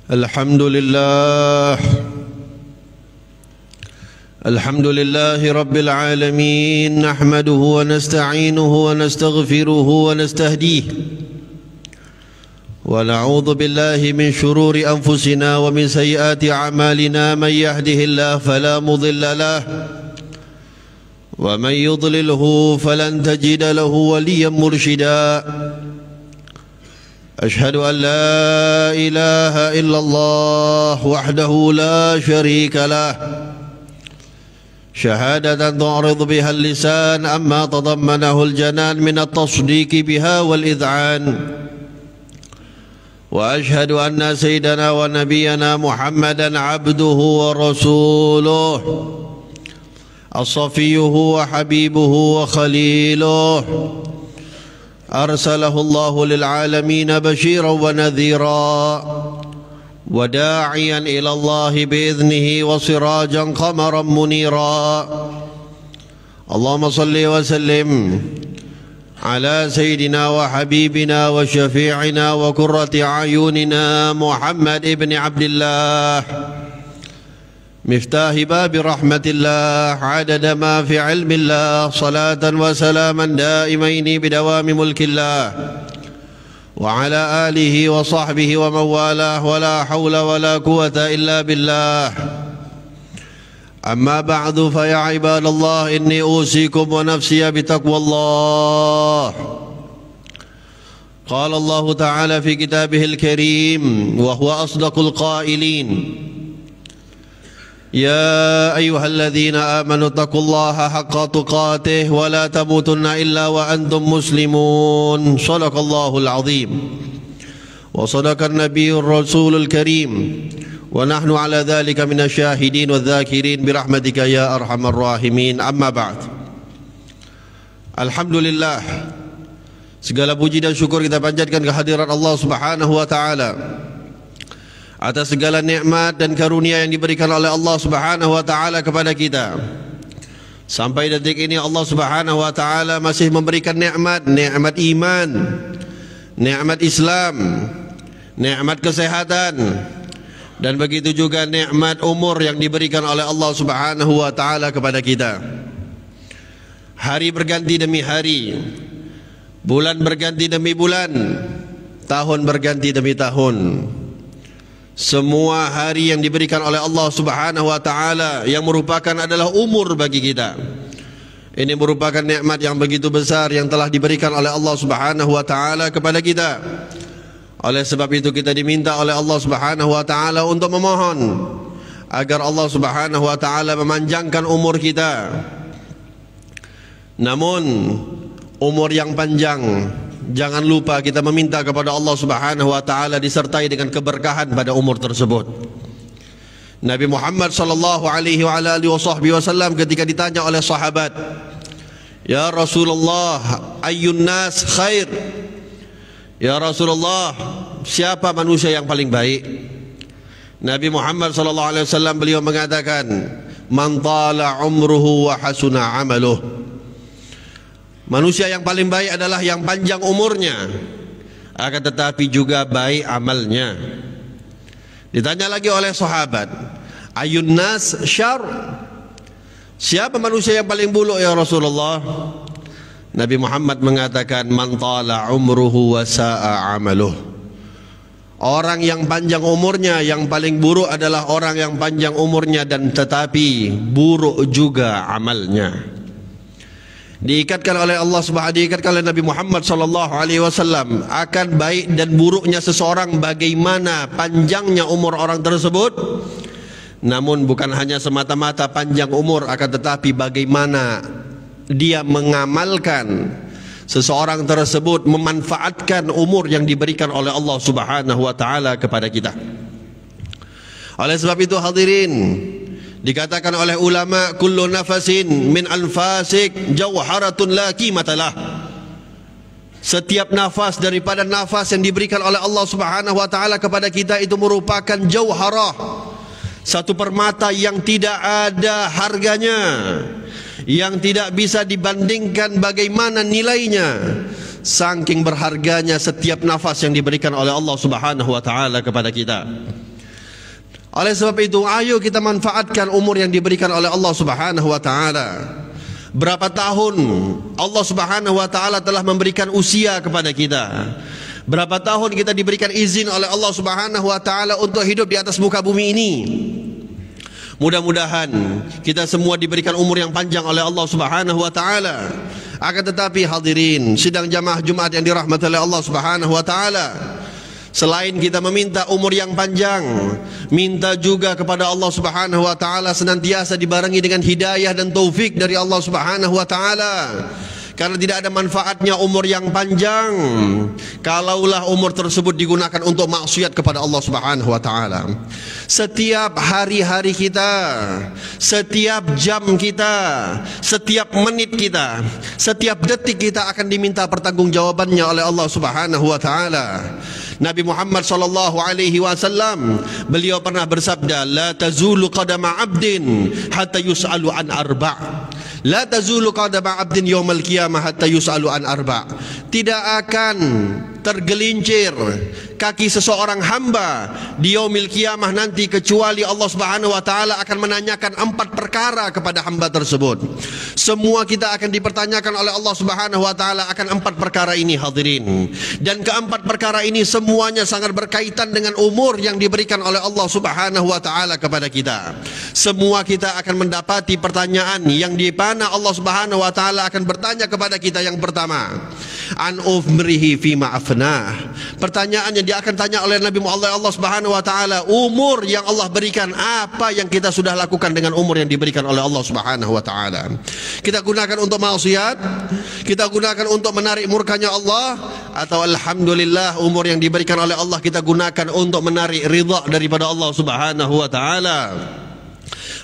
الحمد لله رب العالمين، نحمده ونستعينه ونستغفره ونستهديه، ونعوذ بالله من شرور أنفسنا ومن سيئات أعمالنا. من يهده الله فلا مضل له، ومن يضلله فلن تجد له وليا مرشدا. أشهد أن لا إله إلا الله وحده لا شريك له، شهادة تعرض بها اللسان أما تضمنه الجنان من التصديق بها والإذعان. وأشهد أن سيدنا ونبينا محمدا عبده ورسوله، الصفيه وحبيبه وخليله، أرسله الله للعالمين بشيرا ونذيرا، وداعيا إلى الله بإذنه وسراجا قمرا منيرا. اللهم صل وسلم على سيدنا وحبيبنا وشفيعنا وقرة أعيننا محمد بن عبد الله، مفتاح باب رحمة الله، عدد ما في علم الله، صلاة وسلاما دائمين بدوام ملك الله، وعلى آله وصحبه ومن والاه، ولا حول ولا قوة إلا بالله. أما بعد، فيا عباد الله، إني أوصيكم ونفسي بتقوى الله. قال الله تعالى في كتابه الكريم وهو أصدق القائلين: يا أيها الذين آمنوا اتقوا الله حق تقاته ولا تموتن إلا وأنتم مسلمون. صدق الله العظيم وصدق النبي الرسول الكريم، ونحن على ذلك من الشاهدين والذاكرين برحمتك يا أرحم الراحمين. أما بعد، Alhamdulillah, segala puji dan syukur kita panjatkan kehadirat Allah Subhanahu wa taala atas segala nikmat dan karunia yang diberikan oleh Allah Subhanahu wa taala kepada kita. Sampai detik ini Allah Subhanahu wa taala masih memberikan nikmat iman, nikmat Islam, nikmat kesehatan, dan begitu juga nikmat umur yang diberikan oleh Allah Subhanahu wa taala kepada kita. Hari berganti demi hari, bulan berganti demi bulan, tahun berganti demi tahun. Semua hari yang diberikan oleh Allah Subhanahu wa taala yang merupakan adalah umur bagi kita. Ini merupakan nikmat yang begitu besar yang telah diberikan oleh Allah Subhanahu wa taala kepada kita. Oleh sebab itu kita diminta oleh Allah Subhanahu wa taala untuk memohon agar Allah Subhanahu wa taala memanjangkan umur kita. Namun umur yang panjang, jangan lupa kita meminta kepada Allah Subhanahu wa taala disertai dengan keberkahan pada umur tersebut. Nabi Muhammad sallallahu alaihi wa alihi wasallam ketika ditanya oleh sahabat, "Ya Rasulullah, ayyun nas khair?" Ya Rasulullah, siapa manusia yang paling baik? Nabi Muhammad sallallahu alaihi wasallam beliau mengatakan, "Man tala umruhu wa hasuna amaluh." Manusia yang paling baik adalah yang panjang umurnya, akan tetapi juga baik amalnya. Ditanya lagi oleh sahabat, "Ayun nas syarr?" Siapa manusia yang paling buruk ya Rasulullah? Nabi Muhammad mengatakan, "Man tala umruhu wa sa'a amaluh." Orang yang panjang umurnya yang paling buruk adalah orang yang panjang umurnya dan tetapi buruk juga amalnya. Diikatkan oleh Allah Subhanahu, diikatkan oleh Nabi Muhammad sallallahu alaihi wasallam akan baik dan buruknya seseorang, bagaimana panjangnya umur orang tersebut. Namun bukan hanya semata-mata panjang umur, akan tetapi bagaimana dia mengamalkan seseorang tersebut, memanfaatkan umur yang diberikan oleh Allah Subhanahu wa taala kepada kita. Oleh sebab itu hadirin, dikatakan oleh ulama, kullu nafasin min anfasik jawharatun la qimatalah. Setiap nafas daripada nafas yang diberikan oleh Allah Subhanahu wa taala kepada kita itu merupakan jauharah, satu permata yang tidak ada harganya, yang tidak bisa dibandingkan bagaimana nilainya. Saking berharganya setiap nafas yang diberikan oleh Allah Subhanahu wa taala kepada kita. Oleh sebab itu, ayo kita manfaatkan umur yang diberikan oleh Allah Subhanahu wa taala. Berapa tahun Allah Subhanahu wa taala telah memberikan usia kepada kita? Berapa tahun kita diberikan izin oleh Allah Subhanahu wa taala untuk hidup di atas muka bumi ini? Mudah-mudahan kita semua diberikan umur yang panjang oleh Allah Subhanahu wa taala. Akan tetapi hadirin sidang jamaah Jumat yang dirahmati oleh Allah Subhanahu wa taala, selain kita meminta umur yang panjang, minta juga kepada Allah Subhanahu wa taala senantiasa dibarengi dengan hidayah dan taufik dari Allah Subhanahu wa taala. Karena tidak ada manfaatnya umur yang panjang kalaulah umur tersebut digunakan untuk maksiat kepada Allah Subhanahu wa taala. Setiap hari-hari kita, setiap jam kita, setiap menit kita, setiap detik kita akan diminta pertanggungjawabannya oleh Allah Subhanahu wa taala. Nabi Muhammad sallallahu alaihi wasallam beliau pernah bersabda, la tazulu qadama 'abdin hatta yus'alu an arba'. La tazulu qadama 'abdin yaumal qiyamah hatta yus'alu an arba'. Tidak akan tergelincir kaki seseorang hamba di yaumil qiyamah nanti kecuali Allah Subhanahu wa taala akan menanyakan 4 perkara kepada hamba tersebut. Semua kita akan dipertanyakan oleh Allah Subhanahu wa taala akan 4 perkara ini hadirin. Dan keempat perkara ini semuanya sangat berkaitan dengan umur yang diberikan oleh Allah Subhanahu wa taala kepada kita. Semua kita akan mendapati pertanyaan yang di mana Allah Subhanahu wa taala akan bertanya kepada kita. Yang pertama, an umrihi fima afnah. Pertanyaan yang dia akan tanya oleh Nabi Muhammad Allah Subhanahu wa taala, umur yang Allah berikan, apa yang kita sudah lakukan dengan umur yang diberikan oleh Allah Subhanahu wa taala? Kita gunakan untuk maksiat, kita gunakan untuk menarik murkanya Allah, atau alhamdulillah umur yang diberikan oleh Allah kita gunakan untuk menarik ridha daripada Allah Subhanahu wa taala.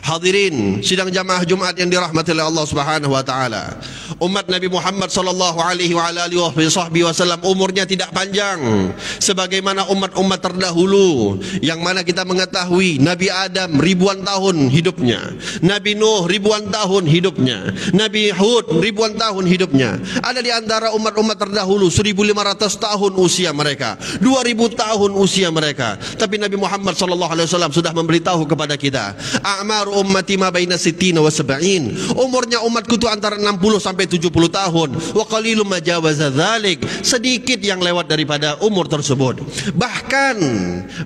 Hadirin sidang jamaah Jumat yang dirahmati oleh Allah Subhanahu wa taala, umat Nabi Muhammad sallallahu alaihi wa alihi wasallam umurnya tidak panjang sebagaimana umat-umat terdahulu, yang mana kita mengetahui Nabi Adam ribuan tahun hidupnya, Nabi Nuh ribuan tahun hidupnya, Nabi Hud ribuan tahun hidupnya. Ada di antara umat-umat terdahulu 1500 tahun usia mereka, 2000 tahun usia mereka. Tapi Nabi Muhammad sallallahu alaihi wasallam sudah memberitahu kepada kita, a'mar ummati ma baina sittina wa sab'in. Umurnya umatku itu antara 60 sampai 70 tahun. Wa qalilum ma jawaza dzalik. Sedikit yang lewat daripada umur tersebut. Bahkan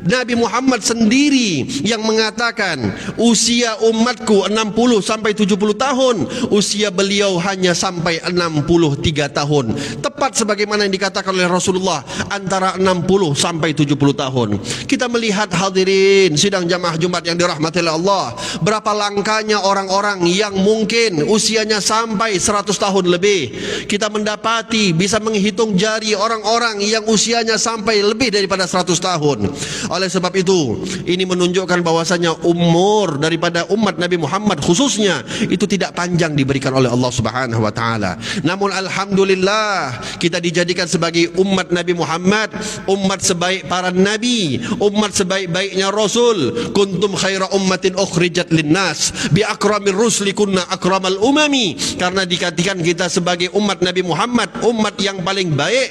Nabi Muhammad sendiri yang mengatakan usia umatku 60 sampai 70 tahun, usia beliau hanya sampai 63 tahun. Tepat sebagaimana yang dikatakan oleh Rasulullah, antara 60 sampai 70 tahun. Kita melihat hadirin sidang jamaah Jumat yang dirahmati oleh Allah, berapa langkanya orang-orang yang mungkin usianya sampai 100 tahun lebih. Kita mendapati bisa menghitung jari orang-orang yang usianya sampai lebih daripada 100 tahun. Oleh sebab itu, ini menunjukkan bahwasanya umur daripada umat Nabi Muhammad khususnya itu tidak panjang diberikan oleh Allah Subhanahu wa taala. Namun alhamdulillah kita dijadikan sebagai umat Nabi Muhammad, umat sebaik para nabi, umat sebaik-baiknya rasul. Kuntum khaira ummatin ukhrijat linnas bi akramir rusli kunna akramal umami. Karena dikatakan kita sebagai umat Nabi Muhammad, umat yang paling baik,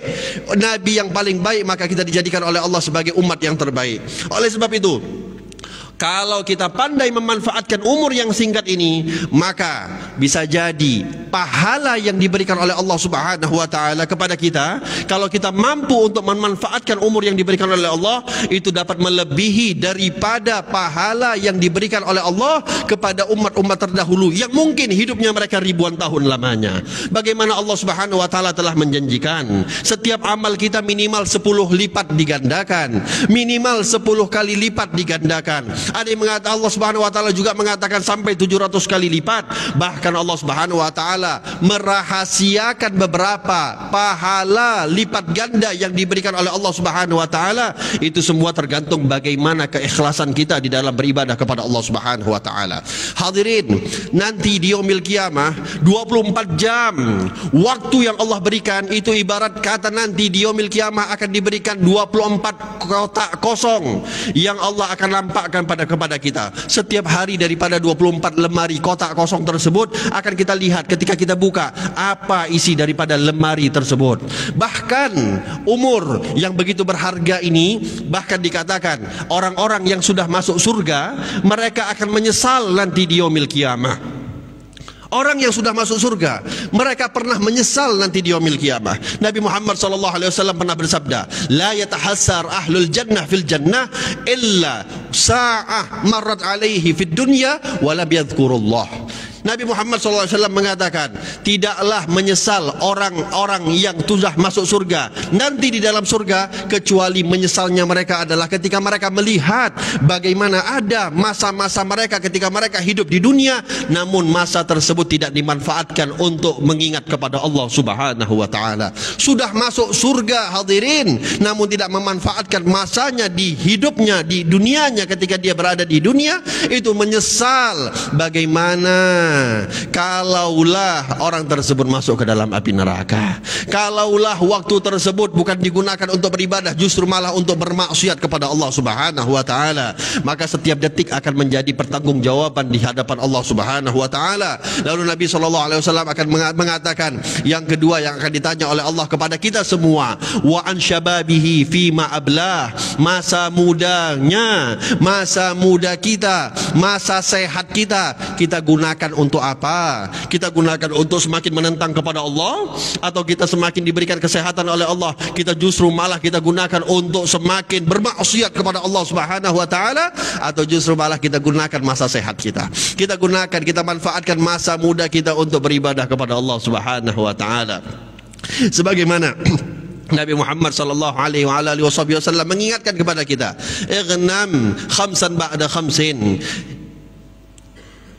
nabi yang paling baik, maka kita dijadikan oleh Allah sebagai umat yang terbaik. Oleh sebab itu, kalau kita pandai memanfaatkan umur yang singkat ini, maka bisa jadi pahala yang diberikan oleh Allah Subhanahu wa taala kepada kita, kalau kita mampu untuk memanfaatkan umur yang diberikan oleh Allah, itu dapat melebihi daripada pahala yang diberikan oleh Allah kepada umat-umat terdahulu yang mungkin hidupnya mereka ribuan tahun lamanya. Bagaimana Allah Subhanahu wa taala telah menjanjikan setiap amal kita minimal 10 lipat digandakan, minimal 10 kali lipat digandakan. Ada yang mengatakan, Allah Subhanahu wa taala juga mengatakan sampai 700 kali lipat. Bahkan Allah Subhanahu wa taala merahasiakan beberapa pahala lipat ganda yang diberikan oleh Allah Subhanahu wa taala. Itu semua tergantung bagaimana keikhlasan kita di dalam beribadah kepada Allah Subhanahu wa taala. Hadirin, nanti di yaumil qiyamah 24 jam waktu yang Allah berikan itu ibarat kata nanti di yaumil qiyamah akan diberikan 24 kotak kosong yang Allah akan lampakkan pada kepada kita. Setiap hari daripada 24 lemari kotak kosong tersebut akan kita lihat ketika kita buka apa isi daripada lemari tersebut. Bahkan umur yang begitu berharga ini, bahkan dikatakan orang-orang yang sudah masuk surga mereka akan menyesal nanti di yaumil qiyamah. Orang yang sudah masuk surga mereka pernah menyesal nanti di yaumil qiyamah. Nabi Muhammad SAW pernah bersabda, la yatahassar ahlul jannah fil jannah illa sa'ah marrat alaihi fid dunya wa lam yadhkurullah. Nabi Muhammad SAW mengatakan, tidaklah menyesal orang-orang yang sudah masuk surga nanti di dalam surga, kecuali menyesalnya mereka adalah ketika mereka melihat bagaimana ada masa-masa mereka ketika mereka hidup di dunia, namun masa tersebut tidak dimanfaatkan untuk mengingat kepada Allah Subhanahu wa ta'ala. Sudah masuk surga hadirin, namun tidak memanfaatkan masanya di hidupnya, di dunianya ketika dia berada di dunia, itu menyesal. Bagaimana kalaulah orang tersebut masuk ke dalam api neraka, kalaulah waktu tersebut bukan digunakan untuk beribadah, justru malah untuk bermaksiat kepada Allah Subhanahu wa ta'ala, maka setiap detik akan menjadi pertanggungjawaban di hadapan Allah Subhanahu wa ta'ala. Lalu Nabi SAW akan mengatakan yang kedua yang akan ditanya oleh Allah kepada kita semua, wa an syababihi fima ablah, masa mudanya, masa muda kita, masa sehat kita gunakan untuk apa? Kita gunakan untuk semakin menentang kepada Allah, atau kita semakin diberikan kesehatan oleh Allah, kita justru malah kita gunakan untuk semakin bermaksiat kepada Allah Subhanahu wa ta'ala, atau justru malah kita gunakan masa sehat kita, kita gunakan, kita manfaatkan masa muda kita untuk beribadah kepada Allah Subhanahu wa ta'ala. Sebagaimana Nabi Muhammad sallallahu alaihi wasallam mengingatkan kepada kita, ighnam khamsan ba'da khamsin,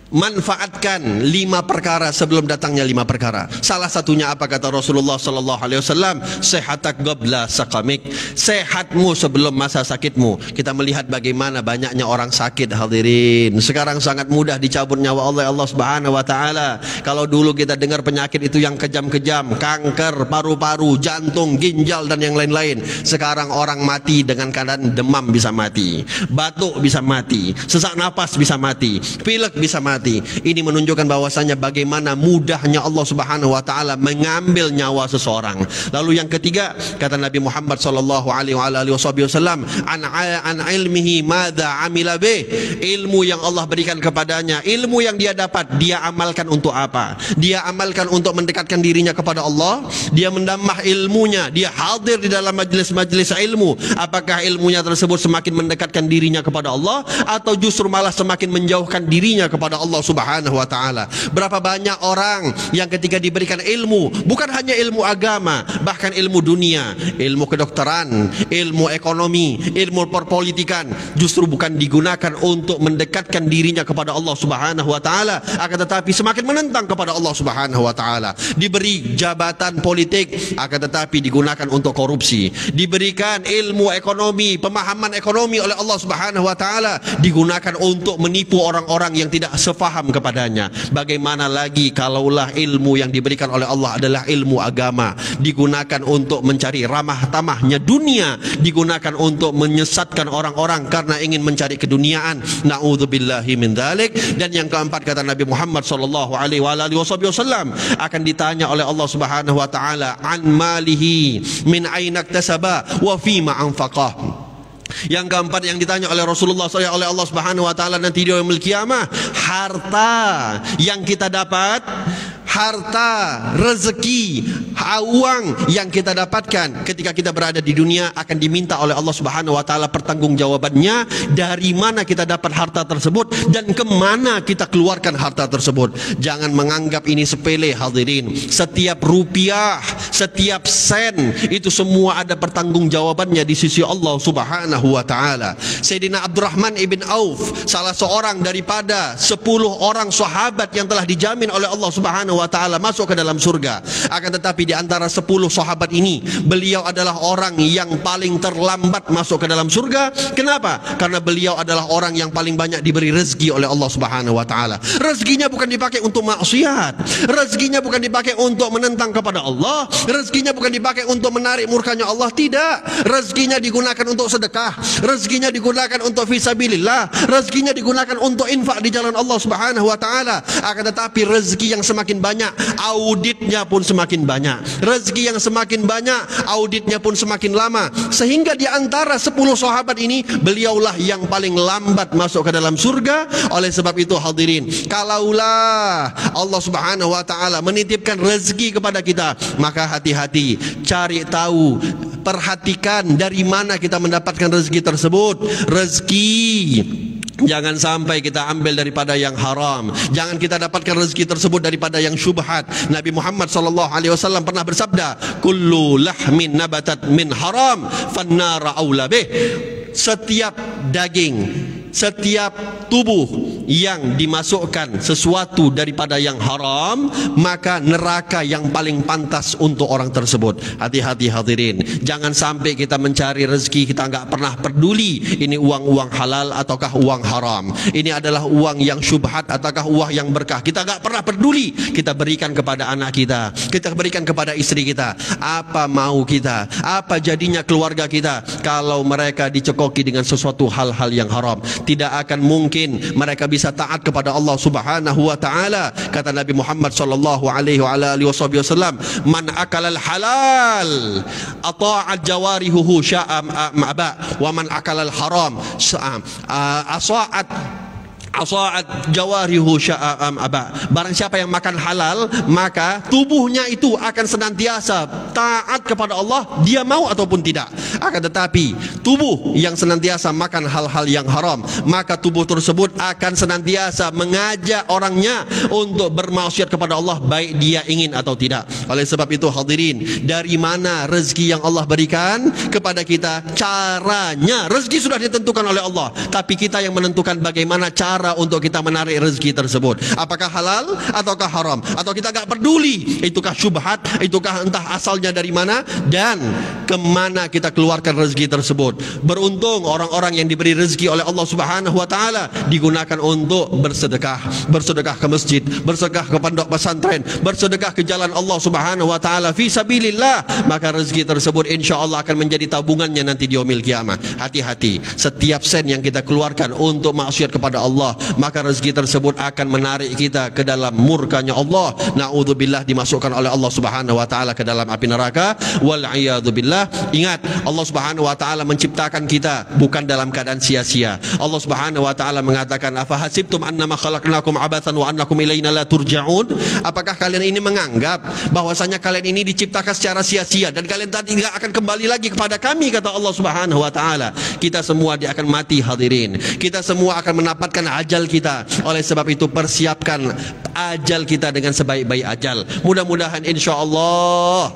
manfaatkan 5 perkara sebelum datangnya 5 perkara. Salah satunya apa kata Rasulullah sallallahu alaihi wasallam? Sehatak qabla saqamik, sehatmu sebelum masa sakitmu. Kita melihat bagaimana banyaknya orang sakit hadirin. Sekarang sangat mudah dicabut nyawa oleh Allah Subhanahu wa taala. Kalau dulu kita dengar penyakit itu yang kejam-kejam, kanker paru-paru, jantung, ginjal dan yang lain-lain. Sekarang orang mati dengan keadaan demam bisa mati, batuk bisa mati, sesak napas bisa mati, pilek bisa mati. Ini menunjukkan bahwasanya bagaimana mudahnya Allah Subhanahu wa taala mengambil nyawa seseorang. Lalu yang ketiga kata Nabi Muhammad sallallahu alaihi wasallam, an ilmihi madza amila bih, ilmu yang Allah berikan kepadanya, ilmu yang dia dapat, dia amalkan untuk apa? Dia amalkan untuk mendekatkan dirinya kepada Allah, dia menambah ilmunya, dia hadir di dalam majlis-majlis ilmu. Apakah ilmunya tersebut semakin mendekatkan dirinya kepada Allah, atau justru malah semakin menjauhkan dirinya kepada Allah Subhanahu wa ta'ala? Berapa banyak orang yang ketika diberikan ilmu, bukan hanya ilmu agama, bahkan ilmu dunia, ilmu kedokteran, ilmu ekonomi, ilmu perpolitikan, justru bukan digunakan untuk mendekatkan dirinya kepada Allah Subhanahu wa ta'ala, akan tetapi semakin menentang kepada Allah Subhanahu wa ta'ala. Diberi jabatan politik, akan tetapi digunakan untuk korupsi. Diberikan ilmu ekonomi, pemahaman ekonomi oleh Allah Subhanahu wa ta'ala, digunakan untuk menipu orang-orang yang tidak faham kepadanya. Bagaimana lagi kalaulah ilmu yang diberikan oleh Allah adalah ilmu agama, digunakan untuk mencari ramah tamahnya dunia, digunakan untuk menyesatkan orang-orang karena ingin mencari keduniaan. Na'udzubillahi min dzalik. Dan yang keempat kata Nabi Muhammad sallallahu alaihi wasallam, akan ditanya oleh Allah Subhanahu wa taala, an malihi min aina iktasaba wa fima anfaqah. Yang keempat yang ditanya oleh Rasulullah SAW, oleh Allah Subhanahu wa taala nanti di yaumil qiyamah, harta yang kita dapat, harta, rezeki, uang yang kita dapatkan ketika kita berada di dunia akan diminta oleh Allah Subhanahu wa taala pertanggungjawabannya, dari mana kita dapat harta tersebut dan kemana kita keluarkan harta tersebut. Jangan menganggap ini sepele hadirin. Setiap rupiah, setiap sen itu semua ada pertanggungjawabannya di sisi Allah Subhanahu wa taala. Sayyidina Abdurrahman ibn Auf, salah seorang daripada 10 orang sahabat yang telah dijamin oleh Allah Subhanahu wa taala masuk ke dalam surga. Akan tetapi di antara 10 sahabat ini, beliau adalah orang yang paling terlambat masuk ke dalam surga. Kenapa? Karena beliau adalah orang yang paling banyak diberi rezeki oleh Allah Subhanahu wa taala. Rezekinya bukan dipakai untuk maksiat, rezekinya bukan dipakai untuk menentang kepada Allah, rezekinya bukan dipakai untuk menarik murkanya Allah, tidak. Rezekinya digunakan untuk sedekah, rezekinya digunakan untuk fisabilillah, rezekinya digunakan untuk infak di jalan Allah Subhanahu wa taala. Akan tetapi rezeki yang semakin banyak, auditnya pun semakin banyak. Rezeki yang semakin banyak, auditnya pun semakin lama. Sehingga di antara 10 sahabat ini, beliaulah yang paling lambat masuk ke dalam surga. Oleh sebab itu hadirin, kalaulah Allah Subhanahu wa taala menitipkan rezeki kepada kita, maka hati-hati, cari tahu, perhatikan dari mana kita mendapatkan rezeki tersebut. Rezeki jangan sampai kita ambil daripada yang haram. Jangan kita dapatkan rezeki tersebut daripada yang syubhat. Nabi Muhammad SAW pernah bersabda, kullu lahmin nabatat min haram fannara aula bih. Setiap daging, setiap tubuh yang dimasukkan sesuatu daripada yang haram, maka neraka yang paling pantas untuk orang tersebut. Hati-hati hadirin, jangan sampai kita mencari rezeki, kita enggak pernah peduli ini uang halal ataukah uang haram, ini adalah uang yang syubhat ataukah uang yang berkah. Kita enggak pernah peduli. Kita berikan kepada anak kita, kita berikan kepada istri kita. Apa mau kita, apa jadinya keluarga kita kalau mereka dicekoki dengan sesuatu hal-hal yang haram? Tidak akan mungkin mereka bisa taat kepada Allah Subhanahu wa taala. Kata Nabi Muhammad sallallahu alaihi wasallam, man akalal halal ata'at jawarihuhu sya'a ma'ba wa man akalal haram asa'at jawarihu sya'am aba. Barang siapa yang makan halal, maka tubuhnya itu akan senantiasa taat kepada Allah, dia mau ataupun tidak. Akan tetapi tubuh yang senantiasa makan hal-hal yang haram, maka tubuh tersebut akan senantiasa mengajak orangnya untuk bermaksiat kepada Allah, baik dia ingin atau tidak. Oleh sebab itu hadirin, dari mana rezeki yang Allah berikan kepada kita? Caranya, rezeki sudah ditentukan oleh Allah, tapi kita yang menentukan bagaimana cara untuk kita menarik rezeki tersebut. Apakah halal ataukah haram, atau kita gak peduli itukah syubhat, itukah entah asalnya dari mana dan kemana kita keluarkan rezeki tersebut. Beruntung orang-orang yang diberi rezeki oleh Allah Subhanahu wa taala digunakan untuk bersedekah, bersedekah ke masjid, bersedekah ke pondok pesantren, bersedekah ke jalan Allah Subhanahu wa taala fi sabilillah, maka rezeki tersebut insyaallah akan menjadi tabungannya nanti di yaumil kiamah. Hati-hati, setiap sen yang kita keluarkan untuk maksiat kepada Allah, maka rezeki tersebut akan menarik kita ke dalam murkanya Allah. Na'udzubillah, dimasukkan oleh Allah Subhanahu wa taala ke dalam api neraka. Wal a'yadu billah. Ingat, Allah Subhanahu wa taala menciptakan kita bukan dalam keadaan sia-sia. Allah Subhanahu wa taala mengatakan, afa hasibtum annama khalaqnakum abatsan wa annakum ilaina la turja'un. Apakah kalian ini menganggap bahwasanya kalian ini diciptakan secara sia-sia dan kalian tadi tidak akan kembali lagi kepada kami, kata Allah Subhanahu wa taala. Kita semua dia akan mati hadirin. Kita semua akan mendapatkan ajal kita. Oleh sebab itu persiapkan ajal kita dengan sebaik-baik ajal. Mudah-mudahan insyaallah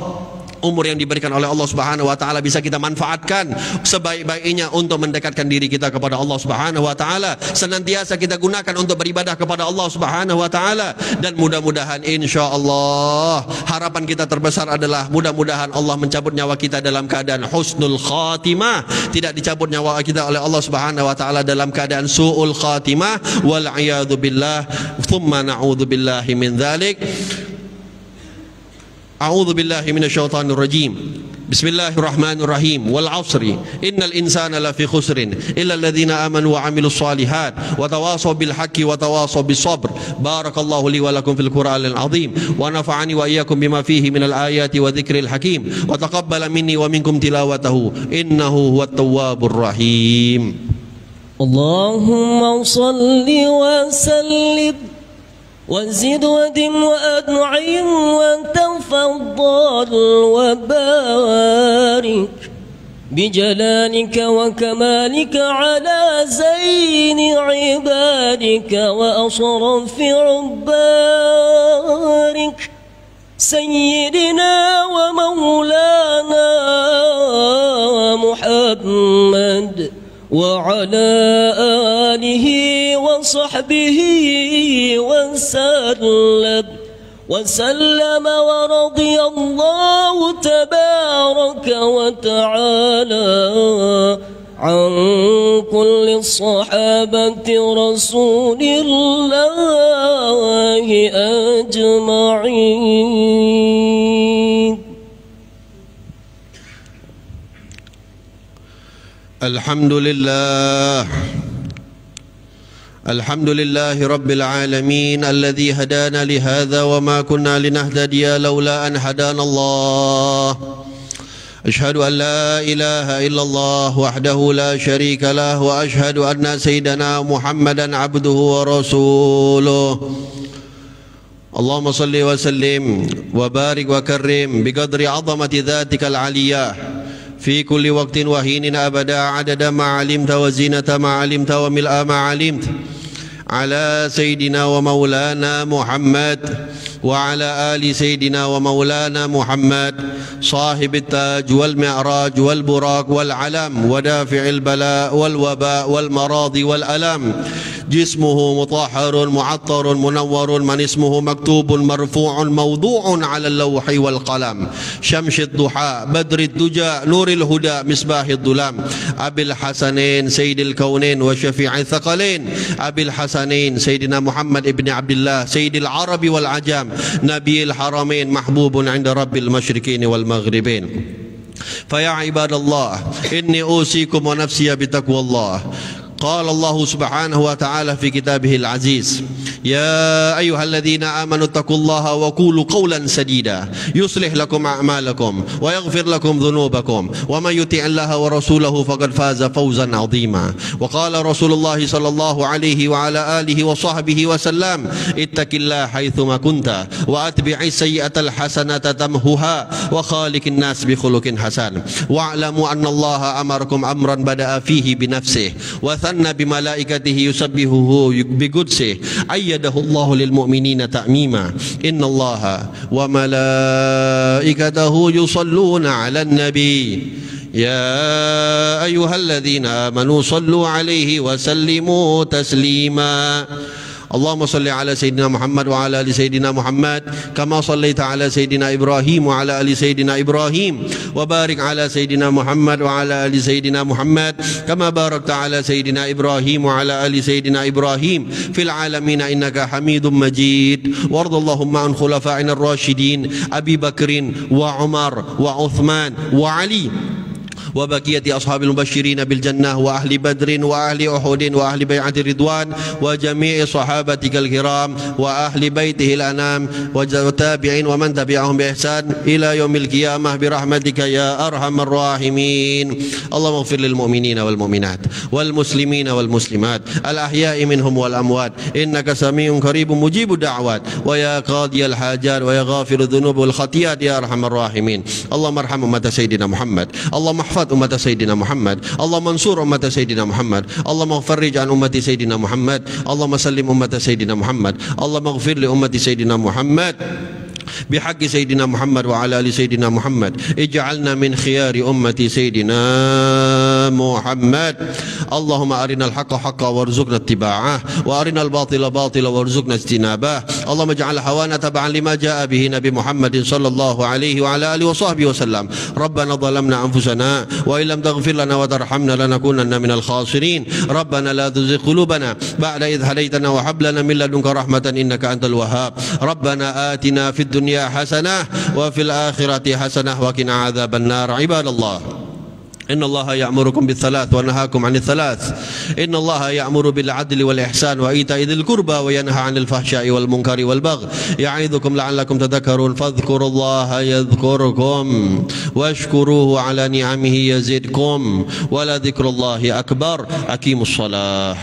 umur yang diberikan oleh Allah Subhanahu wa taala bisa kita manfaatkan sebaik-baiknya untuk mendekatkan diri kita kepada Allah Subhanahu wa taala. Senantiasa kita gunakan untuk beribadah kepada Allah Subhanahu wa taala, dan mudah-mudahan insyaallah harapan kita terbesar adalah mudah-mudahan Allah mencabut nyawa kita dalam keadaan husnul khatimah, tidak dicabut nyawa kita oleh Allah Subhanahu wa taala dalam keadaan suul khatimah. Wal a'yadu billah, thumma na'udzu billahi min dzalik. A'udzu billahi minasyaitonir rajim. Bismillahirrahmanirrahim. Wal 'asri innal insana lafi khusrin illa alladhina amanu wa 'amilus solihat wa tawasaw bil haqqi wa tawasaw bis sabr. Barakallahu li wa lakum fil Qur'anil 'azim wa nafa'ani wa iyyakum bima fihi minal ayati wa dzikril hakim wa taqabbala minni wa minkum tilawatahu innahu huwat tawwabur rahim. Allahumma shalli wa sallim وزد ودم وأنعم وتفضل وبارك بجلالك وكمالك على زين عبادك وأشرف عبادك سيدنا ومولانا محمد وعلى آله وصحبه وسلم وسلم ورضي الله تبارك وتعالى عن كل صحابة رسول الله أجمعين. الحمد لله رب العالمين الذي هدانا لهذا وما كنا لنهتدي لولا أن هدانا الله. أشهد أن لا إله إلا الله وحده لا شريك له وأشهد أن سيدنا محمدا عبده ورسوله. اللهم صل وسلم وبارك وكرم بقدر عظمة ذاتك العلية في كل وقت وحين أبدا عدد ما علمت وزينة ما علمت وملء ما علمت على سيدنا ومولانا محمد وعلى آل سيدنا ومولانا محمد صاحب التاج والمعراج والبراق والعلم ودافع البلاء والوباء والمراض والألم. جسمه مطهر معطر منور من اسمه مكتوب مرفوع موضوع على اللوح والقلم. شمس الضحى بدر الدجى نور الهدى مصباح الظلام. أبي الحسنين سيد الكونين وشفيع الثقلين أبي الحسنين سيدنا محمد ابن عبد الله سيد العرب والعجام نبي الحرمين محبوب عند رب المشرقين والمغربين. فيا عباد الله إني أوصيكم ونفسي بتقوى الله. قال الله سبحانه وتعالى في كتابه العزيز: يا أيها الذين آمنوا اتقوا الله وقولوا قولا سديدا يصلح لكم أعمالكم ويغفر لكم ذنوبكم ومن يطع الله ورسوله فقد فاز فوزا عظيما. وقال رسول الله صلى الله عليه وعلى آله وصحبه وسلم: اتق الله حيثما كنت وأتبع السيئة الحسنة تمحها وخالق الناس بخلق حسن. واعلموا أن الله أمركم أمرا بدأ فيه بنفسه وثنى بملائكته يسبحه بقدسه أيده الله للمؤمنين تأميما. إن الله وملائكته يصلون على النبي يا أيها الذين آمنوا صلوا عليه وسلموا تسليما. اللهم صل على سيدنا محمد وعلى آل سيدنا محمد كما صليت على سيدنا إبراهيم وعلى آل سيدنا إبراهيم وبارك على سيدنا محمد وعلى آل سيدنا محمد كما باركت على سيدنا إبراهيم وعلى آل سيدنا إبراهيم في العالمين إنك حميد مجيد. وارض اللهم عن خلفائنا الراشدين أبي بكر وعمر وعثمان وعلي وبقية أصحاب المبشرين بالجنة وأهل بدر وأهل أحد وأهل بيعة الرضوان وجميع صحابتك الكرام وأهل بيته الأنام والتابعين ومن تبعهم بإحسان إلى يوم القيامة برحمتك يا أرحم الراحمين. اللهم اغفر للمؤمنين والمؤمنات والمسلمين والمسلمات الأحياء منهم والأموات إنك سميع قريب مجيب الدعوات ويا قاضي الحاجات ويا غافر الذنوب والخطيئات يا أرحم الراحمين. اللهم ارحم أمة سيدنا محمد. اللهم احفظ أمة سيدنا محمد. اللهم انصر أمة سيدنا محمد. اللهم فرج عن أمة سيدنا محمد. اللهم سلم أمة سيدنا محمد. اللهم اغفر لأمة سيدنا محمد بحق سيدنا محمد وعلى آل سيدنا محمد. اجعلنا من خيار أمة سيدنا محمد. اللهم أرنا الحق حقا وارزقنا اتباعه وأرنا الباطل باطلا وارزقنا اجتنابه. اللهم اجعل هوانا تبعا لما جاء به نبي محمد صلى الله عليه وعلى آله وصحبه وسلم. ربنا ظلمنا أنفسنا وإن لم تغفر لنا وترحمنا لنكونن من الخاسرين. ربنا لا تزغ قلوبنا بعد إذ هديتنا وهب لنا من لدنك رحمة إنك أنت الوهاب. ربنا آتنا في الدنيا حسنة وفي الآخرة حسنة وقنا عذاب النار. عباد الله إن الله يأمركم بالثلاث ونهاكم عن الثلاث. إن الله يأمر بالعدل والإحسان وإيتاء ذي القربى وينهى عن الفحشاء والمنكر والبغي يعظكم لعلكم تذكرون. فاذكروا الله يذكركم واشكروه على نعمه يزدكم ولذكر الله أكبر. أقيموا الصلاة.